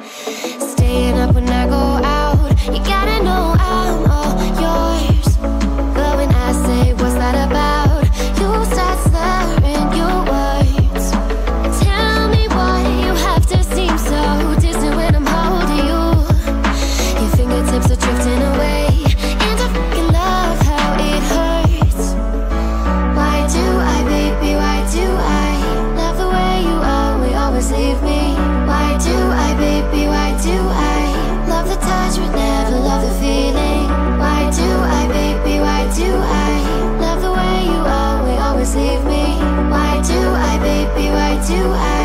Staying up when I go out, you gotta know I'm all yours. But when I say what's that about, you start slurring your words. Tell me why you have to seem so distant when I'm holding you. Your fingertips are drifting away, and I fucking love how it hurts. Why do I, baby, why do I love the way you always leave me? Why do I, baby, why do I love the touch but never love the feeling? Why do I, baby, why do I love the way you always leave me? Why do I, baby, why do I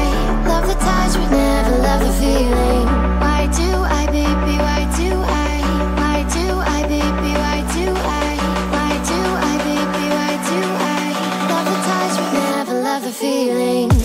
love the touch but never love the feeling? Why do I, baby, why do I? Why do I, baby, why do I? Why do I, baby, why do I love the touch but never love the feeling?